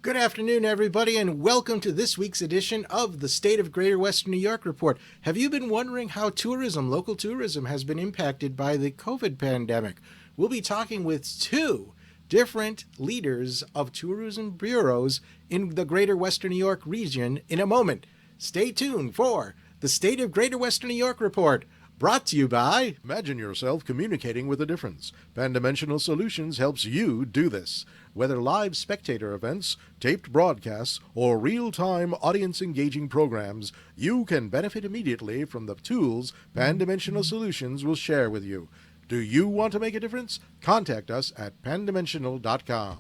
Good afternoon, everybody, and welcome to this week's edition of the State of Greater Western New York Report. Have you been wondering how local tourism, has been impacted by the COVID pandemic? We'll be talking with two different leaders of tourism bureaus in the Greater Western New York region in a moment. Stay tuned for the State of Greater Western New York Report. Brought to you by... Imagine yourself communicating with a difference. Pan-Dimensional Solutions helps you do this. Whether live spectator events, taped broadcasts, or real-time audience-engaging programs, you can benefit immediately from the tools Pan-Dimensional Solutions will share with you. Do you want to make a difference? Contact us at pandimensional.com.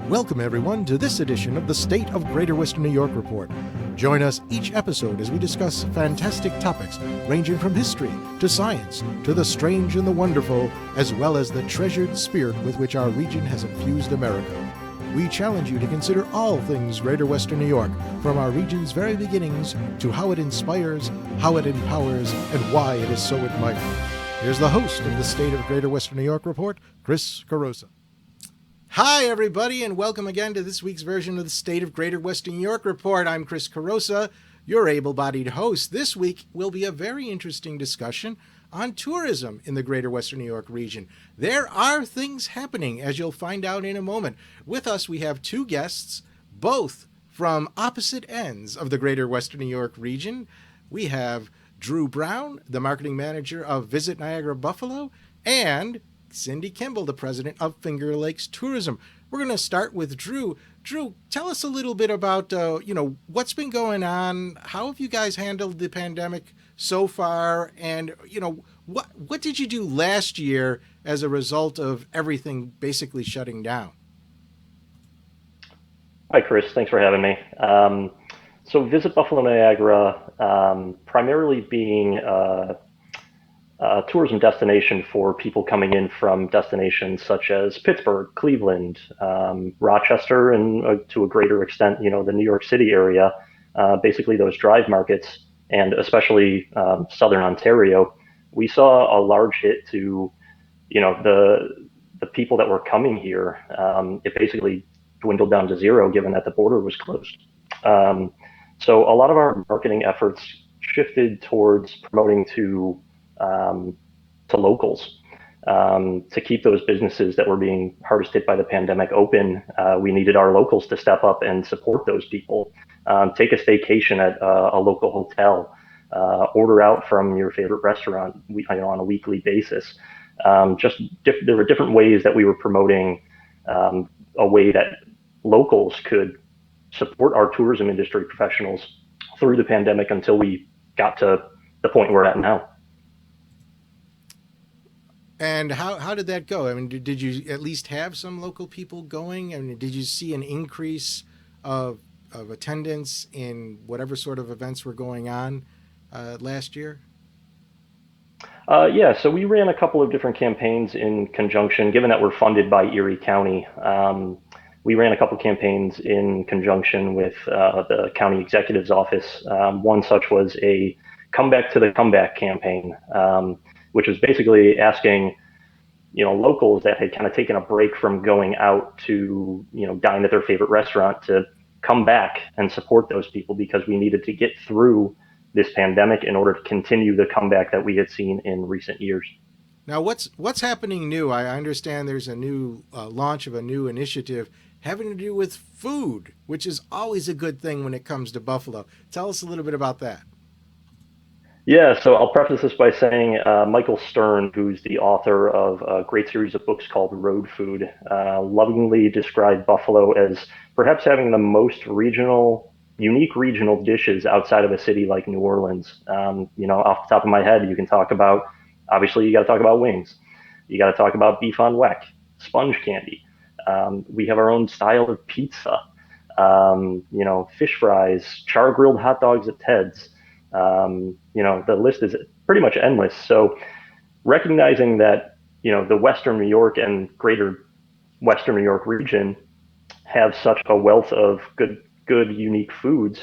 Welcome, everyone, to this edition of the State of Greater Western New York Report. Join us each episode as we discuss fantastic topics ranging from history to science to the strange and the wonderful, as well as the treasured spirit with which our region has infused America. We challenge you to consider all things Greater Western New York, from our region's very beginnings to how it inspires, how it empowers, and why it is so admired. Here's the host of the State of Greater Western New York Report, Chris Carosa. Hi, everybody, and welcome again to this week's version of the State of Greater Western New York Report. I'm Chris Carosa, your able-bodied host. This week will be a very interesting discussion on tourism in the Greater Western New York region. There are things happening, as you'll find out in a moment. With us, we have two guests, both from opposite ends of the Greater Western New York region. We have Drew Brown, the marketing manager of Visit Niagara Buffalo, and Cindy Kimble, the president of Finger Lakes Tourism. We're going to start with Drew. Drew, tell us a little bit about, what's been going on. How have you guys handled the pandemic so far? And, what did you do last year as a result of everything basically shutting down? Hi, Chris. Thanks for having me. So Visit Buffalo Niagara, primarily being a tourism destination for people coming in from destinations such as Pittsburgh, Cleveland, Rochester, and to a greater extent, the New York City area, basically those drive markets, and especially Southern Ontario. We saw a large hit to, the people that were coming here. It basically dwindled down to zero, given that the border was closed. So a lot of our marketing efforts shifted towards promoting to locals, to keep those businesses that were being hardest hit by the pandemic open. We needed our locals to step up and support those people. Take a staycation at a local hotel, order out from your favorite restaurant on a weekly basis. There were different ways that we were promoting a way that locals could support our tourism industry professionals through the pandemic until we got to the point we're at now. And how did that go? I mean, did you at least have some local people going? I mean, did you see an increase of attendance in whatever sort of events were going on last year? Yeah, so we ran a couple of different campaigns in conjunction, given that we're funded by Erie County. We ran a couple campaigns in conjunction with the county executive's office. One such was a Comeback to the Comeback campaign, which was basically asking, locals that had kind of taken a break from going out to, dine at their favorite restaurant to come back and support those people, because we needed to get through this pandemic in order to continue the comeback that we had seen in recent years. Now, what's happening new? I understand there's a new launch of a new initiative having to do with food, which is always a good thing when it comes to Buffalo. Tell us a little bit about that. Yeah, so I'll preface this by saying Michael Stern, who's the author of a great series of books called Road Food, lovingly described Buffalo as perhaps having the most unique regional dishes outside of a city like New Orleans. Off the top of my head, you can talk about, obviously you got to talk about wings. You got to talk about beef on weck, sponge candy. We have our own style of pizza, fish fries, char grilled hot dogs at Ted's. The list is pretty much endless. So recognizing that, the Western New York and greater Western New York region have such a wealth of good, unique foods,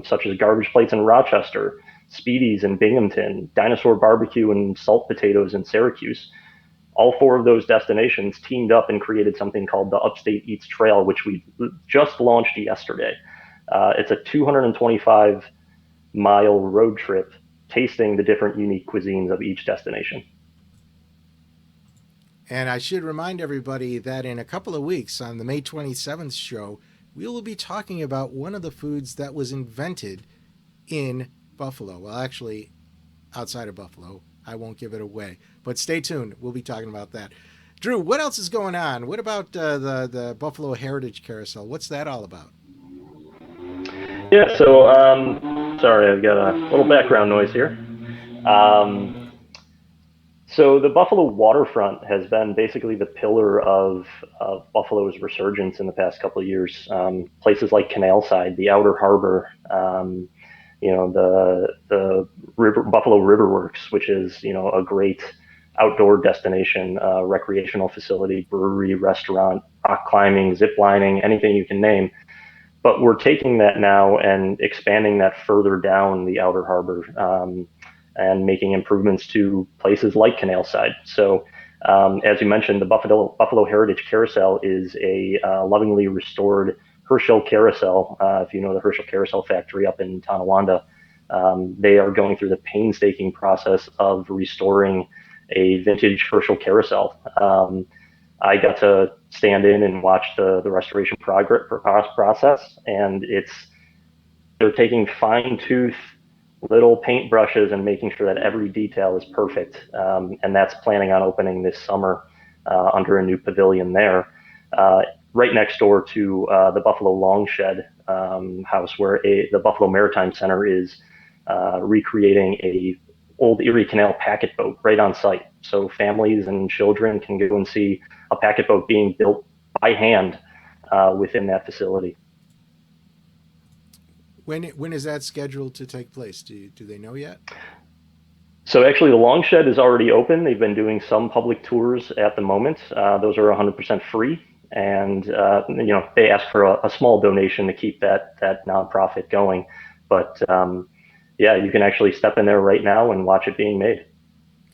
such as garbage plates in Rochester, Speedy's in Binghamton, Dinosaur Barbecue and Salt Potatoes in Syracuse. all four of those destinations teamed up and created something called the Upstate Eats Trail, which we just launched yesterday. It's a 225-mile road trip tasting the different unique cuisines of each destination. And I should remind everybody that in a couple of weeks on the May 27th show, we will be talking about one of the foods that was invented in Buffalo. Well, actually, outside of Buffalo. I won't give it away. But stay tuned. We'll be talking about that. Drew, what else is going on? What about the Buffalo Heritage Carousel? What's that all about? Yeah, so, sorry, I've got a little background noise here. So the Buffalo waterfront has been basically the pillar of Buffalo's resurgence in the past couple of years. Places like Canalside, the Outer Harbor, the Buffalo Riverworks, which is a great outdoor destination, recreational facility, brewery, restaurant, rock climbing, zip lining, anything you can name. But we're taking that now and expanding that further down the Outer Harbor. And making improvements to places like Canalside. So, as you mentioned, the Buffalo Heritage Carousel is a lovingly restored Herschel carousel. If you know the Herschel Carousel factory up in Tonawanda, they are going through the painstaking process of restoring a vintage Herschel carousel. I got to stand in and watch the restoration process, and they're taking fine-tooth little paintbrushes and making sure that every detail is perfect. And that's planning on opening this summer under a new pavilion there, right next door to the Buffalo Longshed house, where the Buffalo Maritime Center is recreating a old Erie Canal packet boat right on site. So families and children can go and see a packet boat being built by hand within that facility. When is that scheduled to take place? Do they know yet? So actually, the Longshed is already open. They've been doing some public tours at the moment. Those are 100% free, and they ask for a small donation to keep that nonprofit going. But you can actually step in there right now and watch it being made.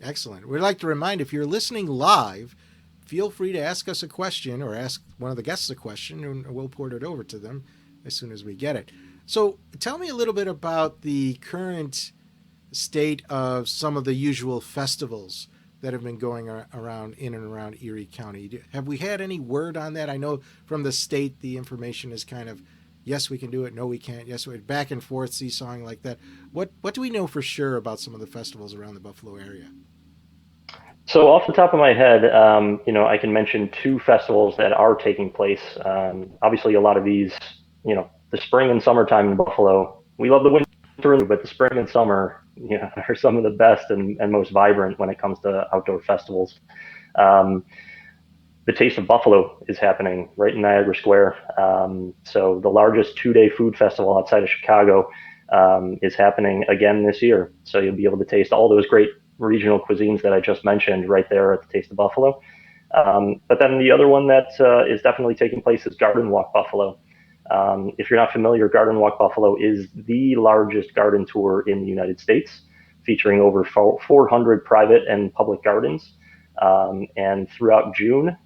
Excellent. We'd like to remind, if you're listening live, feel free to ask us a question or ask one of the guests a question, and we'll port it over to them as soon as we get it. So tell me a little bit about the current state of some of the usual festivals that have been going around in and around Erie County. Have we had any word on that? I know from the state the information is kind of, yes, we can do it, no, we can't, yes, we back and forth, seesawing like that. What do we know for sure about some of the festivals around the Buffalo area? So off the top of my head, I can mention two festivals that are taking place. Obviously, a lot of these, the spring and summertime in Buffalo, we love the winter, but the spring and summer, are some of the best and most vibrant when it comes to outdoor festivals. The Taste of Buffalo is happening right in Niagara Square. So the largest 2-day food festival outside of Chicago is happening again this year. So you'll be able to taste all those great regional cuisines that I just mentioned right there at the Taste of Buffalo. But then the other one that is definitely taking place is Garden Walk Buffalo. If you're not familiar, Garden Walk Buffalo is the largest garden tour in the United States, featuring over 400 private and public gardens. And throughout June,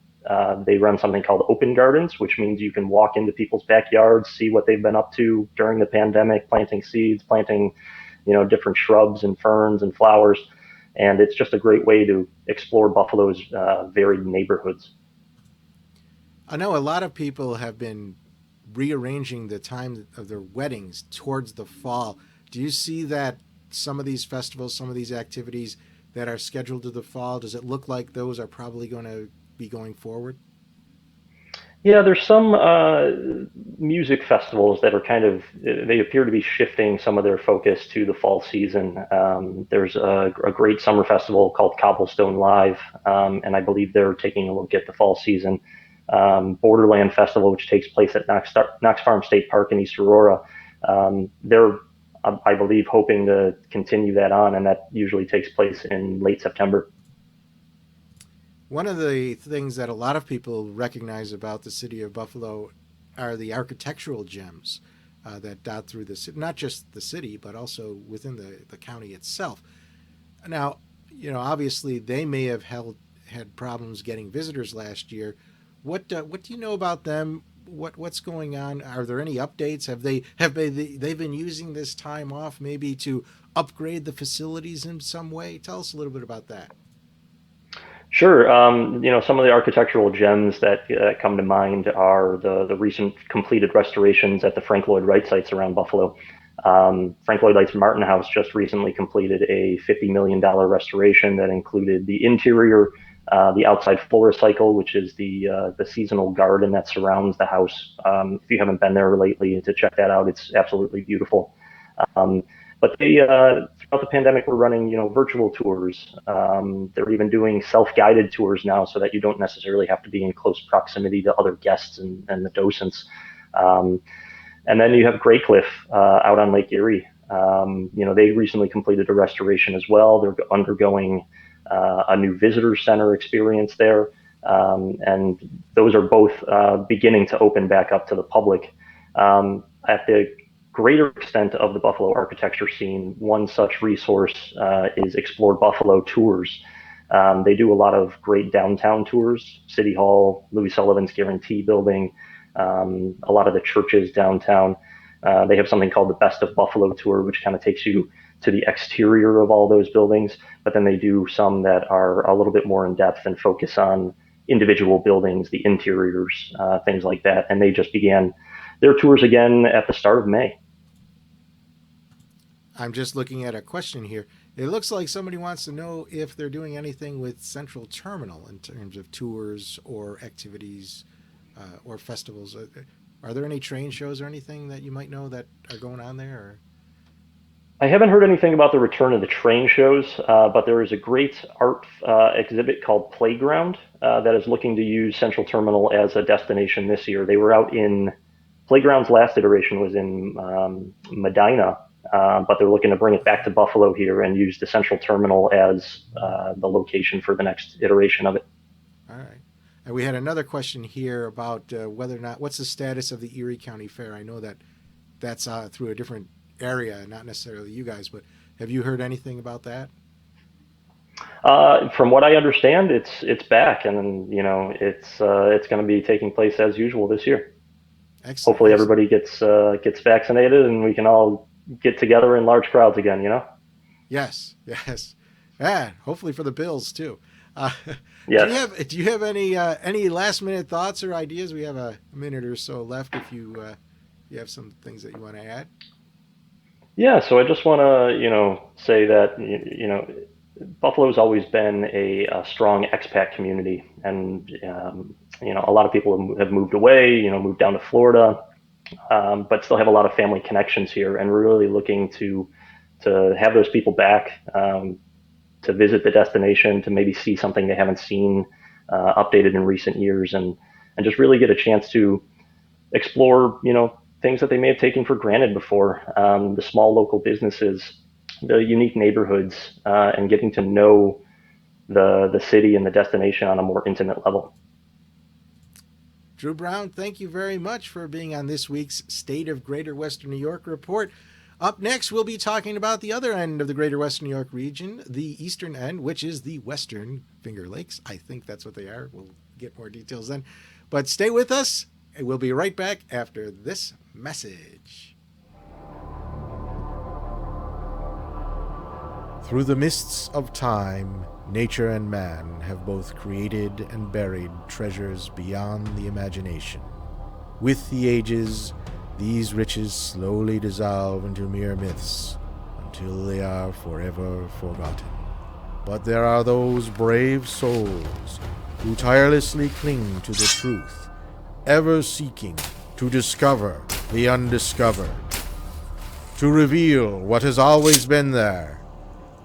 they run something called Open Gardens, which means you can walk into people's backyards, see what they've been up to during the pandemic, planting seeds, planting, different shrubs and ferns and flowers. And it's just a great way to explore Buffalo's varied neighborhoods. I know a lot of people have been rearranging the time of their weddings towards the fall. Do you see that some of these festivals, some of these activities that are scheduled to the fall, does it look like those are probably going to be going forward? Yeah, there's some music festivals that are they appear to be shifting some of their focus to the fall season. There's a great summer festival called Cobblestone Live, and I believe they're taking a look at the fall season. Borderland Festival, which takes place at Knox Farm State Park in East Aurora. They're, I believe, hoping to continue that on, and that usually takes place in late September. One of the things that a lot of people recognize about the city of Buffalo are the architectural gems that dot through the city, not just the city, but also within the county itself. Now, obviously they may have had problems getting visitors last year. What do you know about them? What's going on? Are there any updates? They've been using this time off maybe to upgrade the facilities in some way? Tell us a little bit about that. Sure. Some of the architectural gems that come to mind are the recent completed restorations at the Frank Lloyd Wright sites around Buffalo. Frank Lloyd Wright's Martin House just recently completed a $50 million restoration that included the interior, the outside florist cycle, which is the seasonal garden that surrounds the house. If you haven't been there lately to check that out, it's absolutely beautiful. But they, throughout the pandemic, were running, virtual tours. They're even doing self-guided tours now, so that you don't necessarily have to be in close proximity to other guests and the docents. And then you have Grey Cliff out on Lake Erie. They recently completed a restoration as well. They're undergoing a new visitor center experience there, and those are both beginning to open back up to the public. At the greater extent of the Buffalo architecture scene, one such resource is Explore Buffalo Tours. They do a lot of great downtown tours, City Hall, Louis Sullivan's Guarantee Building, a lot of the churches downtown. They have something called the Best of Buffalo Tour, which kind of takes you to the exterior of all those buildings, but then they do some that are a little bit more in depth and focus on individual buildings, the interiors, things like that. And they just began their tours again at the start of May. I'm just looking at a question here. It looks like somebody wants to know if they're doing anything with Central Terminal in terms of tours or activities or festivals. Are there any train shows or anything that you might know that are going on there? Or? I haven't heard anything about the return of the train shows, but there is a great art exhibit called Playground that is looking to use Central Terminal as a destination this year. They were out in Playground's last iteration was in Medina. But they're looking to bring it back to Buffalo here and use the Central Terminal as the location for the next iteration of it. All right. And we had another question here about whether or not, what's the status of the Erie County Fair? I know that that's through a different area, not necessarily you guys, but have you heard anything about that? From what I understand, it's back, and it's going to be taking place as usual this year. Excellent. Hopefully, everybody gets vaccinated, and we can all get together in large crowds again, Yes. Yeah, hopefully for the Bills too. Yes. Do you have any last minute thoughts or ideas? We have a minute or so left. If you have some things that you want to add. Yeah. So I just want to say that Buffalo's always been a strong expat community, and a lot of people have moved away, moved down to Florida. But still have a lot of family connections here, and we're really looking to have those people back, to visit the destination, to maybe see something they haven't seen updated in recent years, and just really get a chance to explore things that they may have taken for granted before, the small local businesses, the unique neighborhoods, and getting to know the city and the destination on a more intimate level. Drew Brown, thank you very much for being on this week's State of Greater Western New York report. Up next, we'll be talking about the other end of the Greater Western New York region, the eastern end, which is the Western Finger Lakes. I think that's what they are. We'll get more details then. But stay with us, and we'll be right back after this message. Through the mists of time, nature and man have both created and buried treasures beyond the imagination. With the ages, these riches slowly dissolve into mere myths until they are forever forgotten. But there are those brave souls who tirelessly cling to the truth, ever seeking to discover the undiscovered, to reveal what has always been there,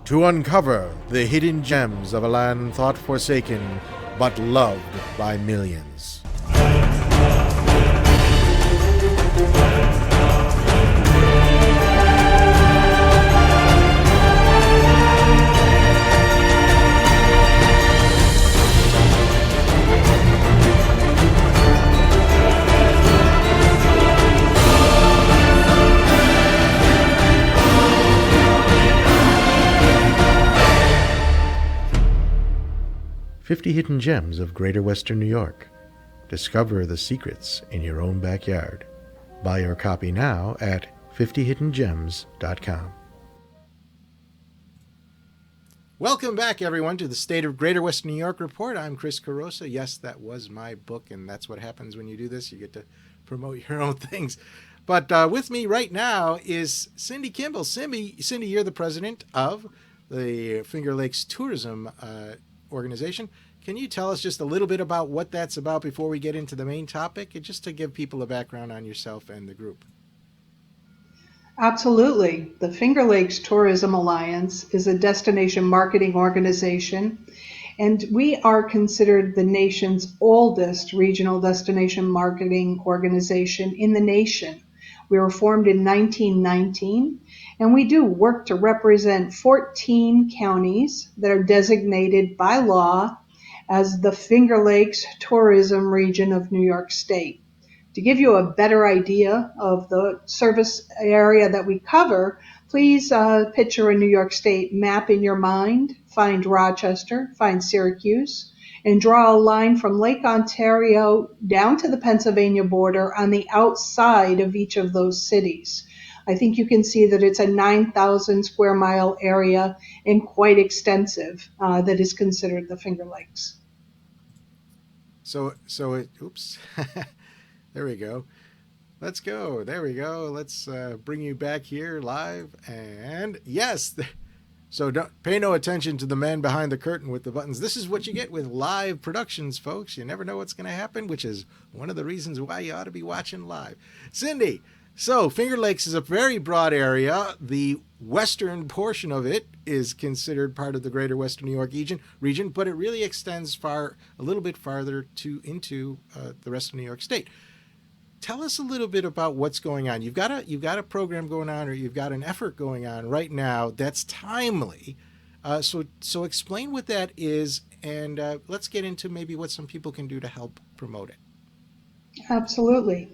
to uncover the hidden gems of a land thought forsaken, but loved by millions. 50 Hidden Gems of Greater Western New York. Discover the secrets in your own backyard. Buy your copy now at 50hiddengems.com. Welcome back, everyone, to the State of Greater Western New York Report. I'm Chris Carosa. Yes, that was my book, and that's what happens when you do this. You get to promote your own things. But with me right now is Cindy Kimble. Cindy, you're the president of the Finger Lakes Tourism Organization. Can you tell us just a little bit about what that's about before we get into the main topic, and just to give people a background on yourself and the group? Absolutely. The Finger Lakes Tourism Alliance is a destination marketing organization, and we are considered the nation's oldest regional destination marketing organization in the nation. We were formed in 1919, and we do work to represent 14 counties that are designated by law as the Finger Lakes Tourism Region of New York State. To give you a better idea of the service area that we cover, please picture a New York State map in your mind, find Rochester, find Syracuse, and draw a line from Lake Ontario down to the Pennsylvania border on the outside of each of those cities. I think you can see that it's a 9,000 square mile area and quite extensive that is considered the Finger Lakes. Oops. There we go. Let's go. There we go. Let's bring you back here live. And yes, so don't pay no attention to the man behind the curtain with the buttons. This is what you get with live productions, folks. You never know what's going to happen, which is one of the reasons why you ought to be watching live. Cindy, so Finger Lakes is a very broad area. The western portion of it is considered part of the Greater Western New York region, but it really extends a little bit farther into the rest of New York State. Tell us a little bit about what's going on. You've got a program going on, or you've got an effort going on right now that's timely. So explain what that is, and let's get into maybe what some people can do to help promote it. Absolutely.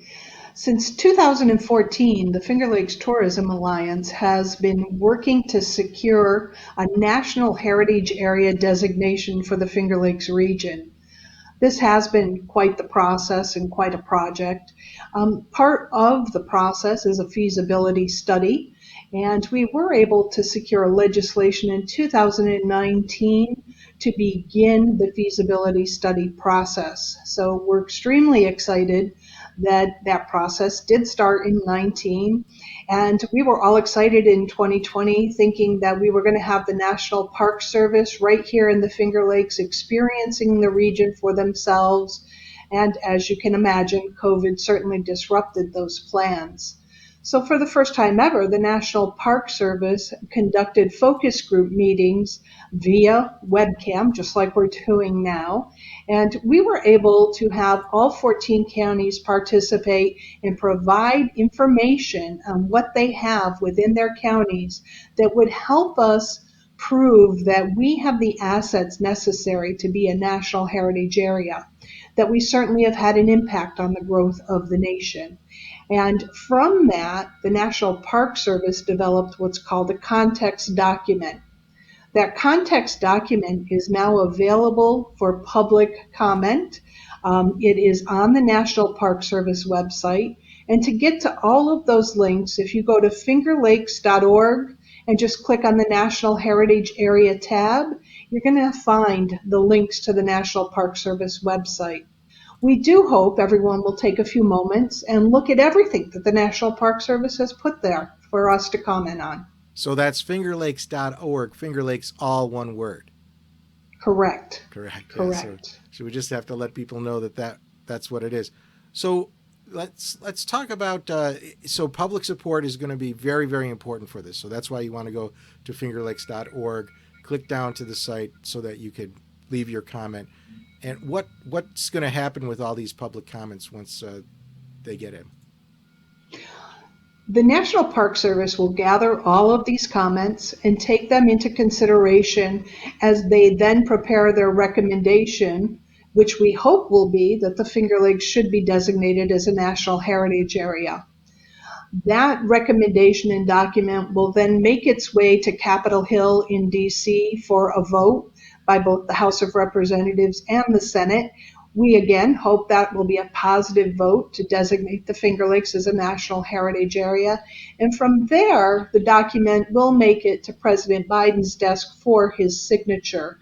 Since 2014, the Finger Lakes Tourism Alliance has been working to secure a National Heritage Area designation for the Finger Lakes region. This has been quite the process and quite a project. Part of the process is a feasibility study, and we were able to secure legislation in 2019 to begin the feasibility study process. So we're extremely excited that process did start in 19, and we were all excited in 2020 thinking that we were going to have the National Park Service right here in the Finger Lakes experiencing the region for themselves, and as you can imagine, COVID certainly disrupted those plans. So for the first time ever, the National Park Service conducted focus group meetings via webcam, just like we're doing now. And we were able to have all 14 counties participate and provide information on what they have within their counties that would help us prove that we have the assets necessary to be a national heritage area, that we certainly have had an impact on the growth of the nation. And from that, the National Park Service developed what's called a context document. That context document is now available for public comment. It is on the National Park Service website. And to get to all of those links, if you go to fingerlakes.org and just click on the National Heritage Area tab, you're going to find the links to the National Park Service website. We do hope everyone will take a few moments and look at everything that the National Park Service has put there for us to comment on. So that's fingerlakes.org, Finger Lakes, all one word. Correct. Correct. Correct. Yeah, so we just have to let people know that's what it is. So let's talk about, so public support is going to be very, very important for this. So that's why you want to go to fingerlakes.org, click down to the site so that you could leave your comment. And what's going to happen with all these public comments once they get in? The National Park Service will gather all of these comments and take them into consideration as they then prepare their recommendation, which we hope will be that the Finger Lakes should be designated as a National Heritage Area. That recommendation and document will then make its way to Capitol Hill in DC for a vote. by both the House of Representatives and the Senate. We again hope that will be a positive vote to designate the Finger Lakes as a National Heritage Area. And from there, the document will make it to President Biden's desk for his signature.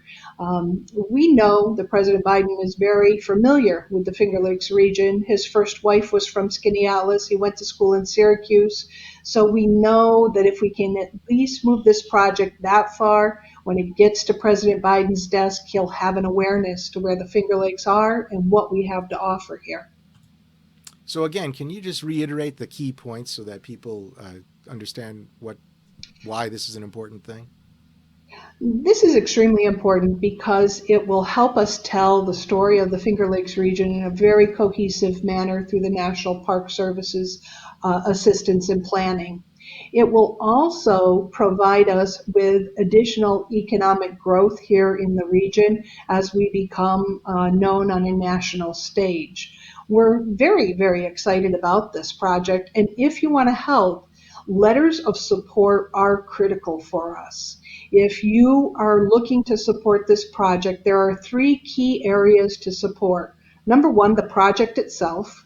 We know that President Biden is very familiar with the Finger Lakes region. His first wife was from Skaneateles. He went to school in Syracuse. So we know that if we can at least move this project that far, when it gets to President Biden's desk, he'll have an awareness to where the Finger Lakes are and what we have to offer here. So again, can you just reiterate the key points so that people understand why this is an important thing? This is extremely important because it will help us tell the story of the Finger Lakes region in a very cohesive manner through the National Park Service's assistance and planning. It will also provide us with additional economic growth here in the region as we become known on a national stage. We're very, very excited about this project, and if you want to help, letters of support are critical for us. If you are looking to support this project, there are 3 key areas to support. Number 1, the project itself.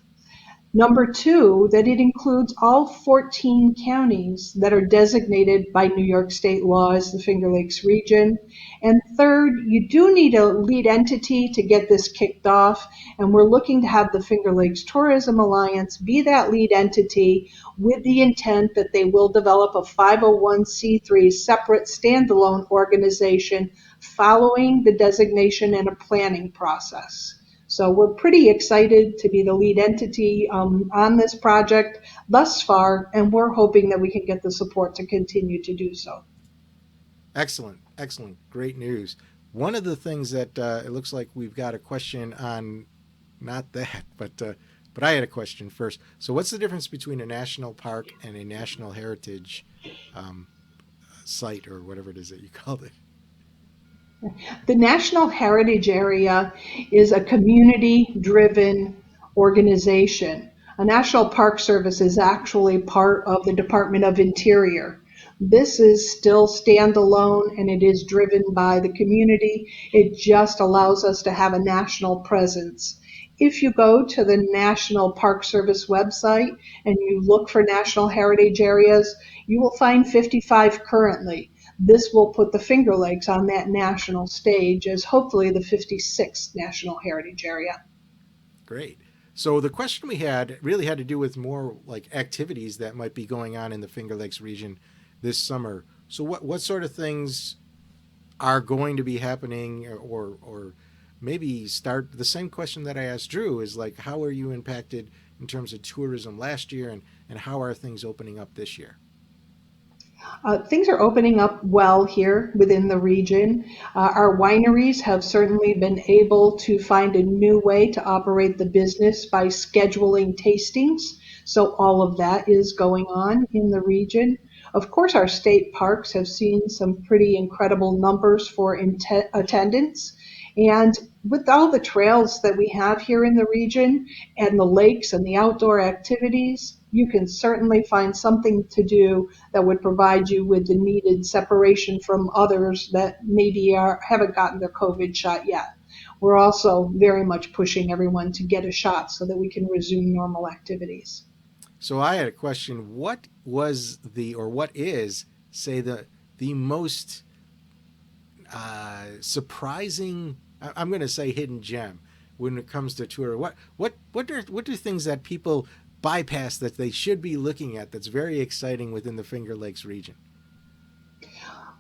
Number 2, that it includes all 14 counties that are designated by New York State law as the Finger Lakes region. And third, you do need a lead entity to get this kicked off, and we're looking to have the Finger Lakes Tourism Alliance be that lead entity with the intent that they will develop a 501c3 separate standalone organization following the designation and a planning process. So we're pretty excited to be the lead entity on this project thus far, and we're hoping that we can get the support to continue to do so. Excellent. Great news. One of the things that it looks like we've got a question on, not that, but I had a question first. So what's the difference between a national park and a national heritage site, or whatever it is that you called it? The National Heritage Area is a community-driven organization. A National Park Service is actually part of the Department of Interior. This is still standalone, and it is driven by the community. It just allows us to have a national presence. If you go to the National Park Service website and you look for national heritage areas, you will find 55 currently. This will put the Finger Lakes on that national stage as hopefully the 56th National Heritage Area. Great. So the question we had really had to do with more like activities that might be going on in the Finger Lakes region this summer. So what sort of things are going to be happening, or maybe start the same question that I asked Drew is like, how are you impacted in terms of tourism last year, and how are things opening up this year? Things are opening up well here within the region. Our wineries have certainly been able to find a new way to operate the business by scheduling tastings. So all of that is going on in the region. Of course, our state parks have seen some pretty incredible numbers for attendance. And with all the trails that we have here in the region and the lakes and the outdoor activities, you can certainly find something to do that would provide you with the needed separation from others that maybe haven't gotten their COVID shot yet. We're also very much pushing everyone to get a shot so that we can resume normal activities. So I had a question. What is, say, the most surprising, I'm going to say, hidden gem when it comes to tour? What are things that people bypass that they should be looking at that's very exciting within the Finger Lakes region?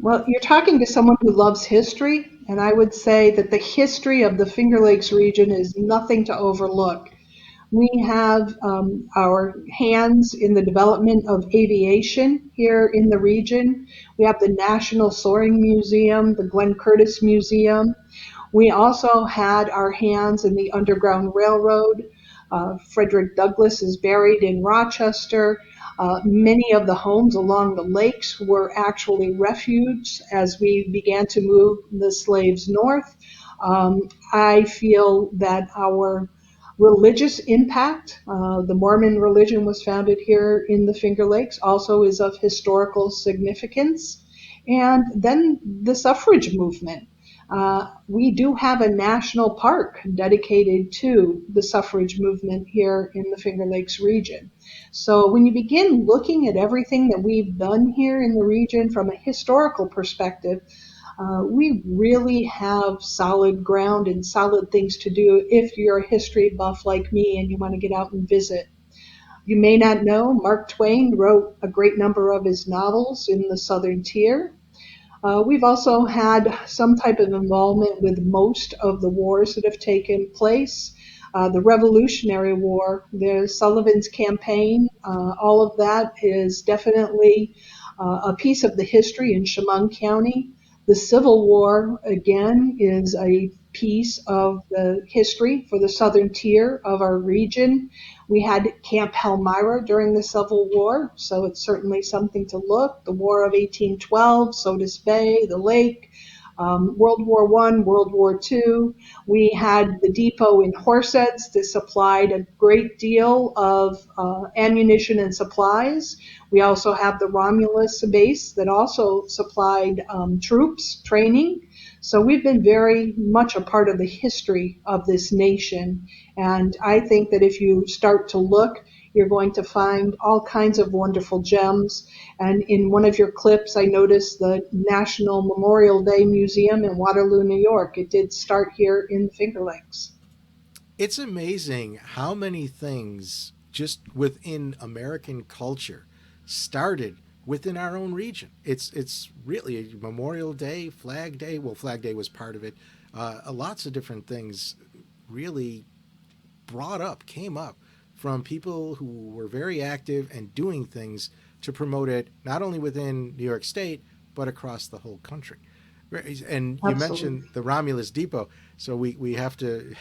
Well, you're talking to someone who loves history, and I would say that the history of the Finger Lakes region is nothing to overlook. We have our hands in the development of aviation here in the region. We have the National Soaring Museum, the Glenn Curtis Museum. We also had our hands in the Underground Railroad. Frederick Douglass is buried in Rochester. Many of the homes along the lakes were actually refuges as we began to move the slaves north. I feel that our religious impact, the Mormon religion was founded here in the Finger Lakes, also is of historical significance. And then the suffrage movement. We do have a national park dedicated to the suffrage movement here in the Finger Lakes region. So when you begin looking at everything that we've done here in the region from a historical perspective, we really have solid ground and solid things to do if you're a history buff like me and you want to get out and visit. You may not know, Mark Twain wrote a great number of his novels in the Southern Tier. We've also had some type of involvement with most of the wars that have taken place. The Revolutionary War, the Sullivan's Campaign, all of that is definitely a piece of the history in Chemung County. The Civil War, again, is a piece of the history for the southern tier of our region. We had Camp Helmira during the Civil War, so it's certainly something to look. The War of 1812, Sodus Bay, the lake, World War I, World War II. We had the depot in Horseheads that supplied a great deal of ammunition and supplies. We also have the Romulus base that also supplied troops, training. So we've been very much a part of the history of this nation. And I think that if you start to look, you're going to find all kinds of wonderful gems. And in one of your clips, I noticed the National Memorial Day Museum in Waterloo, New York. It did start here in the Finger Lakes. It's amazing how many things just within American culture started within our own region. It's really a Memorial Day, Flag Day. Well, Flag Day was part of it. Lots of different things really came up from people who were very active and doing things to promote it, not only within New York State, but across the whole country. And you mentioned the Romulus Depot, so we have to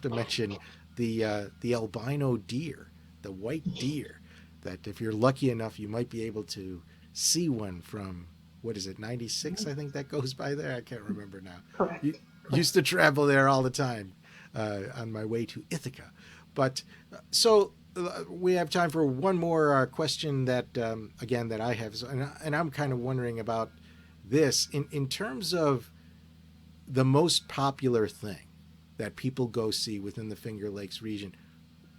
mention the albino deer, the white deer, that if you're lucky enough, you might be able to see one from, what is it, 96, I think that goes by there. I can't remember now. Correct. Used to travel there all the time on my way to Ithaca. But so we have time for one more question that, again, that I have. And I'm kind of wondering about this in terms of the most popular thing that people go see within the Finger Lakes region.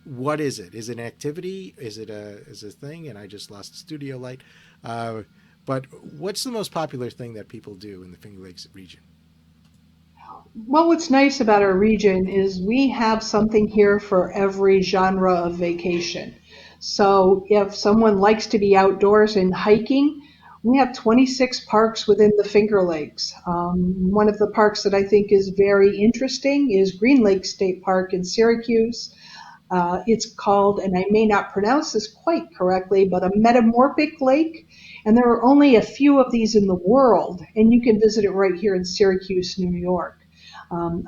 What is it? Is it an activity? Is it a thing? And I just lost the studio light. But what's the most popular thing that people do in the Finger Lakes region? Well, what's nice about our region is we have something here for every genre of vacation. So if someone likes to be outdoors and hiking, we have 26 parks within the Finger Lakes. One of the parks that I think is very interesting is Green Lake State Park in Syracuse. It's called, and I may not pronounce this quite correctly, but a metamorphic lake. And there are only a few of these in the world, and you can visit it right here in Syracuse, New York.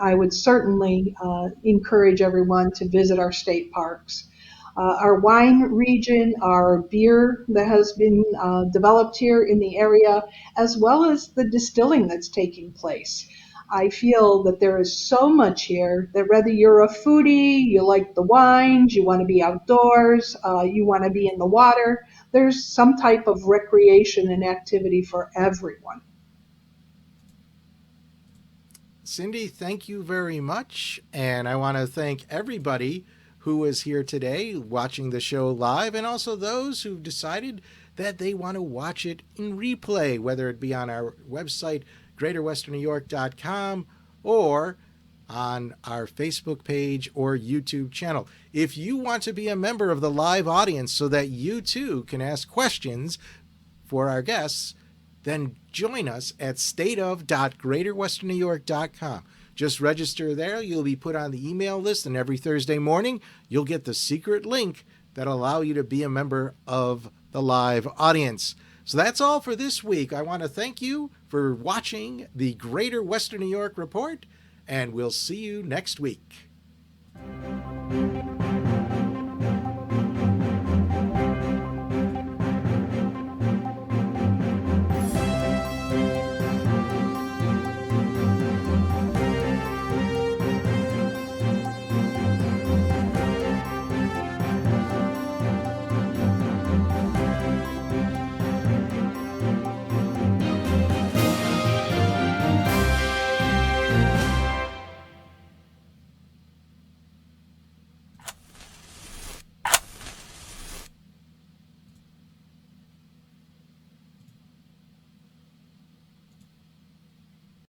I would certainly encourage everyone to visit our state parks. Our wine region, our beer that has been developed here in the area, as well as the distilling that's taking place. I feel that there is so much here that whether you're a foodie, you like the wines, you want to be outdoors, you want to be in the water, there's some type of recreation and activity for everyone. Cindy, thank you very much. And I want to thank everybody who was here today watching the show live, and also those who've decided that they want to watch it in replay, whether it be on our website, greaterwesternnewyork.com, or on our Facebook page or YouTube channel. If you want to be a member of the live audience so that you too can ask questions for our guests, then join us at stateof.greaterwesternnewyork.com. Just register there. You'll be put on the email list, and every Thursday morning, you'll get the secret link that'll allow you to be a member of the live audience. So that's all for this week. I want to thank you for watching the Greater Western New York Report, and we'll see you next week.